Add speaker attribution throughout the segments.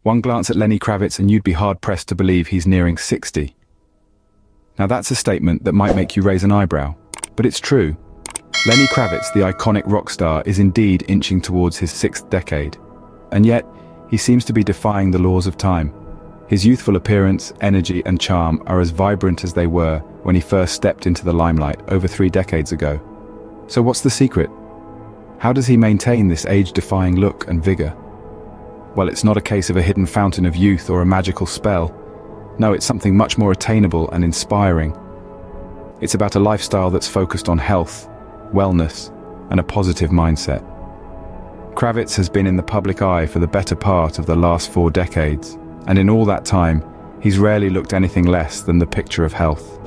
Speaker 1: One glance at Lenny Kravitz and you'd be hard-pressed to believe he's nearing 60. Now that's a statement that might make you raise an eyebrow, but it's true. Lenny Kravitz, the iconic rock star, is indeed inching towards his 6th decade. And yet, he seems to be defying the laws of time. His youthful appearance, energy and charm are as vibrant as they were when he first stepped into the limelight over 3 decades ago. So what's the secret? How does he maintain this age-defying look and vigor? Well, it's not a case of a hidden fountain of youth or a magical spell. No, it's something much more attainable and inspiring. It's about a lifestyle that's focused on health, wellness, and a positive mindset. Kravitz has been in the public eye for the better part of the last 4 decades, and in all that time, he's rarely looked anything less than the picture of health.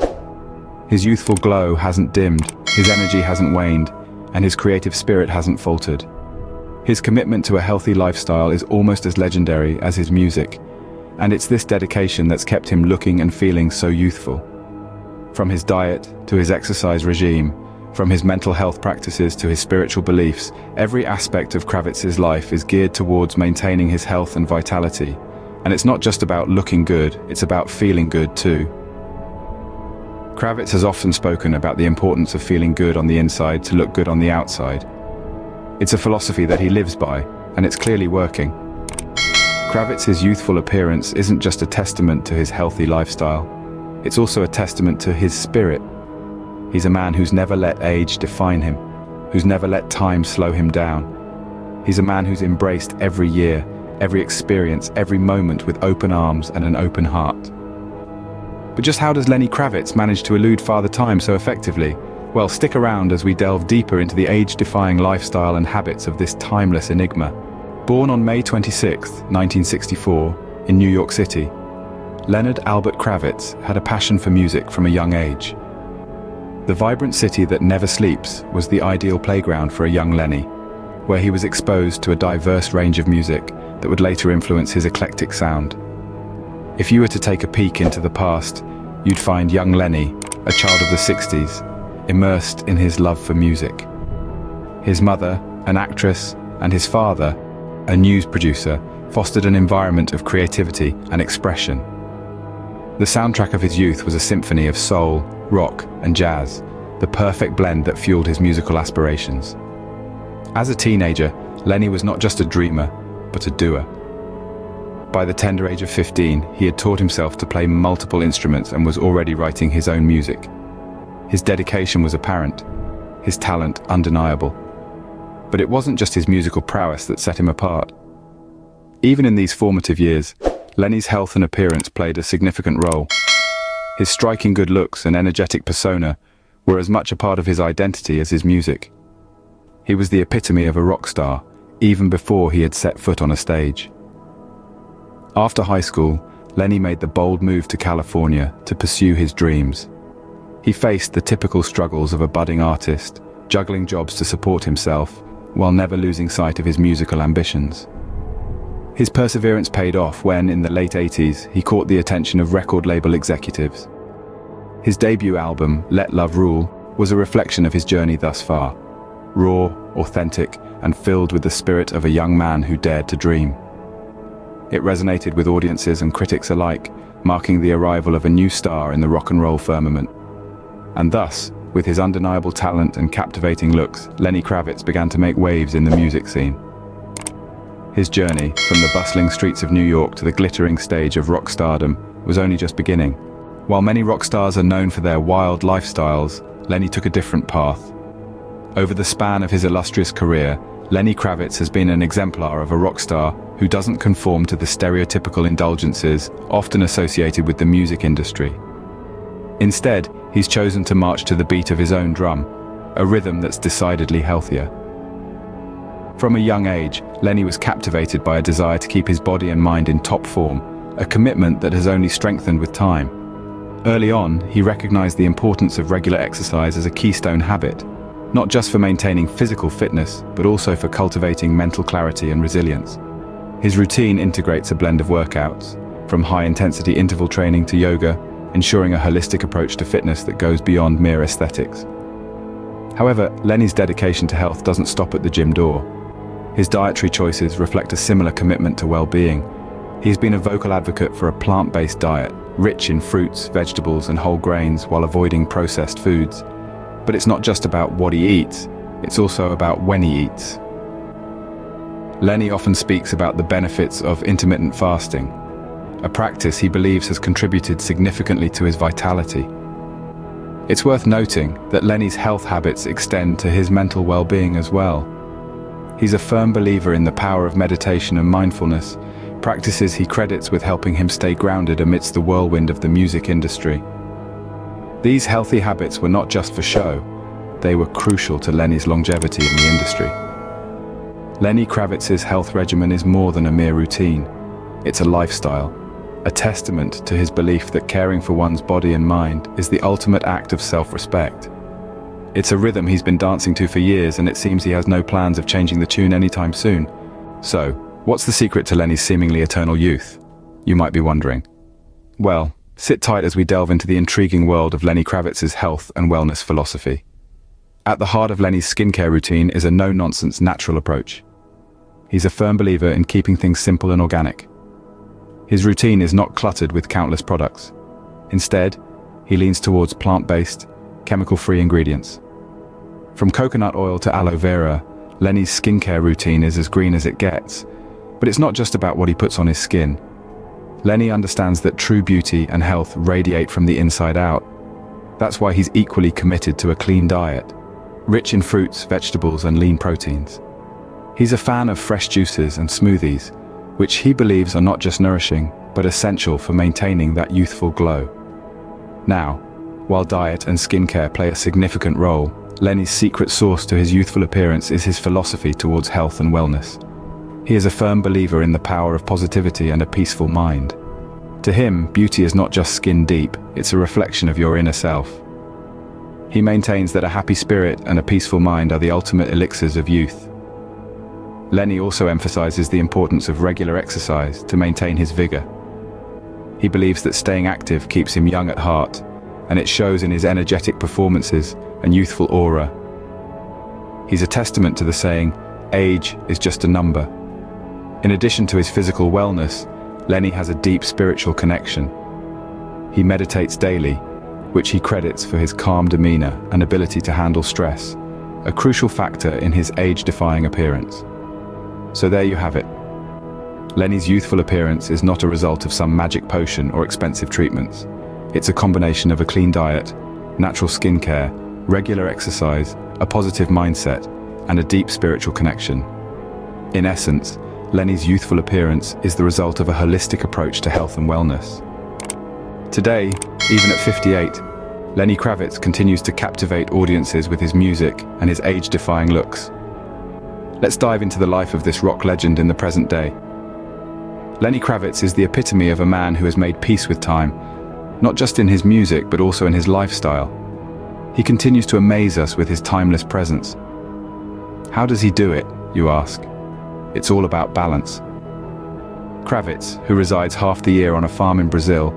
Speaker 1: His youthful glow hasn't dimmed, his energy hasn't waned, and his creative spirit hasn't faltered. His commitment to a healthy lifestyle is almost as legendary as his music, and it's this dedication that's kept him looking and feeling so youthful. From his diet to his exercise regime, from his mental health practices to his spiritual beliefs, every aspect of Kravitz's life is geared towards maintaining his health and vitality. And it's not just about looking good, it's about feeling good too. Kravitz has often spoken about the importance of feeling good on the inside to look good on the outside. It's a philosophy that he lives by, and it's clearly working. Kravitz's youthful appearance isn't just a testament to his healthy lifestyle, it's also a testament to his spirit. He's a man who's never let age define him, who's never let time slow him down. He's a man who's embraced every year, every experience, every moment with open arms and an open heart. But just how does Lenny Kravitz manage to elude Father Time so effectively? Well, stick around as we delve deeper into the age-defying lifestyle and habits of this timeless enigma. Born on May 26, 1964, in New York City, Leonard Albert Kravitz had a passion for music from a young age. The vibrant city that never sleeps was the ideal playground for a young Lenny, where he was exposed to a diverse range of music that would later influence his eclectic sound. If you were to take a peek into the past, you'd find young Lenny, a child of the 60s, immersed in his love for music. His mother, an actress, and his father, a news producer, fostered an environment of creativity and expression. The soundtrack of his youth was a symphony of soul, rock, and jazz, the perfect blend that fueled his musical aspirations. As a teenager, Lenny was not just a dreamer, but a doer. By the tender age of 15, he had taught himself to play multiple instruments and was already writing his own music. His dedication was apparent, his talent undeniable. But it wasn't just his musical prowess that set him apart. Even in these formative years, Lenny's health and appearance played a significant role. His striking good looks and energetic persona were as much a part of his identity as his music. He was the epitome of a rock star, even before he had set foot on a stage. After high school, Lenny made the bold move to California to pursue his dreams. He faced the typical struggles of a budding artist, juggling jobs to support himself, while never losing sight of his musical ambitions. His perseverance paid off when, in the late 80s, he caught the attention of record label executives. His debut album, Let Love Rule, was a reflection of his journey thus far. Raw, authentic, and filled with the spirit of a young man who dared to dream. It resonated with audiences and critics alike, marking the arrival of a new star in the rock and roll firmament. And thus, with his undeniable talent and captivating looks, Lenny Kravitz began to make waves in the music scene. His journey, from the bustling streets of New York to the glittering stage of rock stardom, was only just beginning. While many rock stars are known for their wild lifestyles, Lenny took a different path. Over the span of his illustrious career, Lenny Kravitz has been an exemplar of a rock star who doesn't conform to the stereotypical indulgences often associated with the music industry. Instead, he's chosen to march to the beat of his own drum, a rhythm that's decidedly healthier. From a young age, Lenny was captivated by a desire to keep his body and mind in top form, a commitment that has only strengthened with time. Early on, he recognized the importance of regular exercise as a keystone habit, not just for maintaining physical fitness, but also for cultivating mental clarity and resilience. His routine integrates a blend of workouts, from high-intensity interval training to yoga, ensuring a holistic approach to fitness that goes beyond mere aesthetics. However, Lenny's dedication to health doesn't stop at the gym door. His dietary choices reflect a similar commitment to well-being, He's been a vocal advocate for a plant-based diet, rich in fruits, vegetables, and whole grains while avoiding processed foods. But it's not just about what he eats, it's also about when he eats. Lenny often speaks about the benefits of intermittent fasting, a practice he believes has contributed significantly to his vitality. It's worth noting that Lenny's health habits extend to his mental well-being as well. He's a firm believer in the power of meditation and mindfulness, practices he credits with helping him stay grounded amidst the whirlwind of the music industry. These healthy habits were not just for show, they were crucial to Lenny's longevity in the industry. Lenny Kravitz's health regimen is more than a mere routine. It's a lifestyle, a testament to his belief that caring for one's body and mind is the ultimate act of self-respect. It's a rhythm he's been dancing to for years, and it seems he has no plans of changing the tune anytime soon. So, what's the secret to Lenny's seemingly eternal youth? You might be wondering. Well, sit tight as we delve into the intriguing world of Lenny Kravitz's health and wellness philosophy. At the heart of Lenny's skincare routine is a no-nonsense natural approach. He's a firm believer in keeping things simple and organic. His routine is not cluttered with countless products. Instead, he leans towards plant-based, chemical-free ingredients. From coconut oil to aloe vera, Lenny's skincare routine is as green as it gets. But it's not just about what he puts on his skin. Lenny understands that true beauty and health radiate from the inside out. That's why he's equally committed to a clean diet, rich in fruits, vegetables, and lean proteins. He's a fan of fresh juices and smoothies, which he believes are not just nourishing, but essential for maintaining that youthful glow. Now, while diet and skincare play a significant role, Lenny's secret sauce to his youthful appearance is his philosophy towards health and wellness. He is a firm believer in the power of positivity and a peaceful mind. To him, beauty is not just skin deep, it's a reflection of your inner self. He maintains that a happy spirit and a peaceful mind are the ultimate elixirs of youth. Lenny also emphasizes the importance of regular exercise to maintain his vigor. He believes that staying active keeps him young at heart, and it shows in his energetic performances and youthful aura. He's a testament to the saying, "Age is just a number." In addition to his physical wellness, Lenny has a deep spiritual connection. He meditates daily, which he credits for his calm demeanor and ability to handle stress, a crucial factor in his age-defying appearance. So there you have it. Lenny's youthful appearance is not a result of some magic potion or expensive treatments. It's a combination of a clean diet, natural skincare, regular exercise, a positive mindset, and a deep spiritual connection. In essence, Lenny's youthful appearance is the result of a holistic approach to health and wellness. Today, even at 58, Lenny Kravitz continues to captivate audiences with his music and his age-defying looks. Let's dive into the life of this rock legend in the present day. Lenny Kravitz is the epitome of a man who has made peace with time, not just in his music but also in his lifestyle. He continues to amaze us with his timeless presence. How does he do it, you ask? It's all about balance. Kravitz, who resides half the year on a farm in Brazil,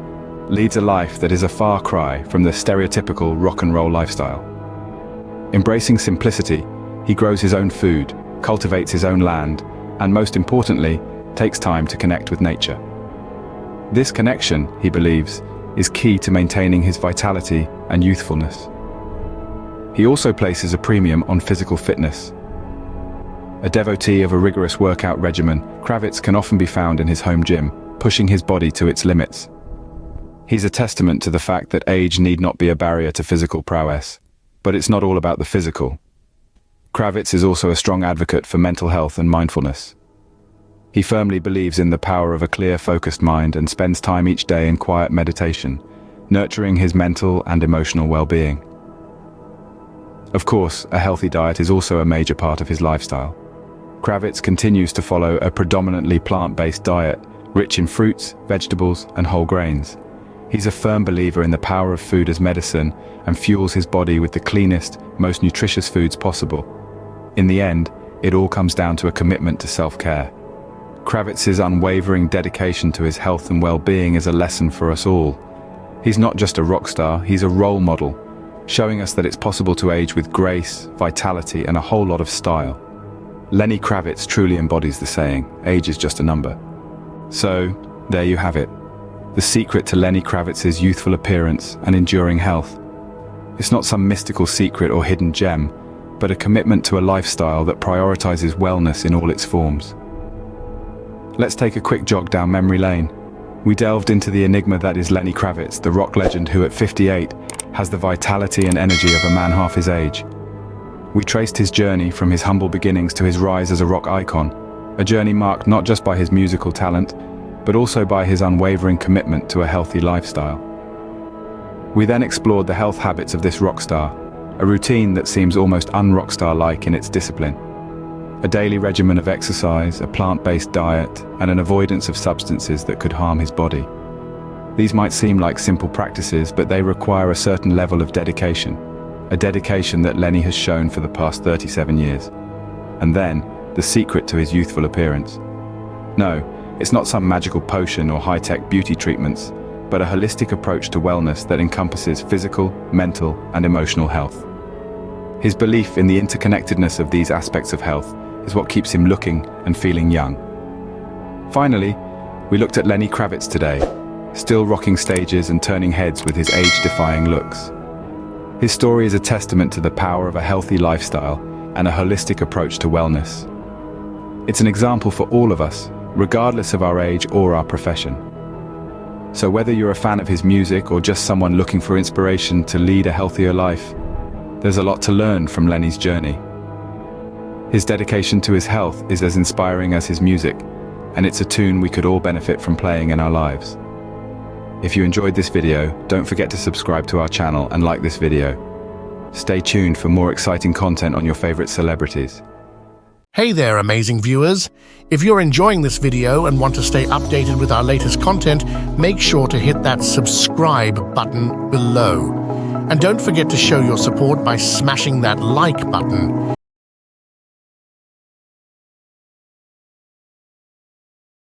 Speaker 1: leads a life that is a far cry from the stereotypical rock and roll lifestyle. Embracing simplicity, he grows his own food, cultivates his own land, and most importantly, takes time to connect with nature. This connection, he believes, is key to maintaining his vitality and youthfulness. He also places a premium on physical fitness. A devotee of a rigorous workout regimen, Kravitz can often be found in his home gym, pushing his body to its limits. He's a testament to the fact that age need not be a barrier to physical prowess, but it's not all about the physical. Kravitz is also a strong advocate for mental health and mindfulness. He firmly believes in the power of a clear, focused mind and spends time each day in quiet meditation, nurturing his mental and emotional well-being. Of course, a healthy diet is also a major part of his lifestyle. Kravitz continues to follow a predominantly plant-based diet, rich in fruits, vegetables, and whole grains. He's a firm believer in the power of food as medicine and fuels his body with the cleanest, most nutritious foods possible. In the end, it all comes down to a commitment to self-care. Kravitz's unwavering dedication to his health and well-being is a lesson for us all. He's not just a rock star, he's a role model, showing us that it's possible to age with grace, vitality, and a whole lot of style. Lenny Kravitz truly embodies the saying, "Age is just a number." So, There you have it. The secret to Lenny Kravitz's youthful appearance and enduring health. It's not some mystical secret or hidden gem, but a commitment to a lifestyle that prioritizes wellness in all its forms. Let's take a quick jog down memory lane. We delved into the enigma that is Lenny Kravitz, the rock legend who at 58 has the vitality and energy of a man half his age. We traced his journey from his humble beginnings to his rise as a rock icon, a journey marked not just by his musical talent, but also by his unwavering commitment to a healthy lifestyle. We then explored the health habits of this rock star, a routine that seems almost un-rockstar-like in its discipline. A daily regimen of exercise, a plant-based diet, and an avoidance of substances that could harm his body. These might seem like simple practices, but they require a certain level of dedication, a dedication that Lenny has shown for the past 37 years. And then, the secret to his youthful appearance. No, it's not some magical potion or high-tech beauty treatments, but a holistic approach to wellness that encompasses physical, mental, and emotional health. His belief in the interconnectedness of these aspects of health is what keeps him looking and feeling young. Finally, we looked at Lenny Kravitz today, still rocking stages and turning heads with his age-defying looks. His story is a testament to the power of a healthy lifestyle and a holistic approach to wellness. It's an example for all of us, regardless of our age or our profession. So whether you're a fan of his music or just someone looking for inspiration to lead a healthier life, there's a lot to learn from Lenny's journey. His dedication to his health is as inspiring as his music, and it's a tune we could all benefit from playing in our lives. If you enjoyed this video, don't forget to subscribe to our channel and like this video. Stay tuned for more exciting content on your favorite celebrities.
Speaker 2: Hey there, amazing viewers! If you're enjoying this video and want to stay updated with our latest content, make sure to hit that subscribe button below. And don't forget to show your support by smashing that like button.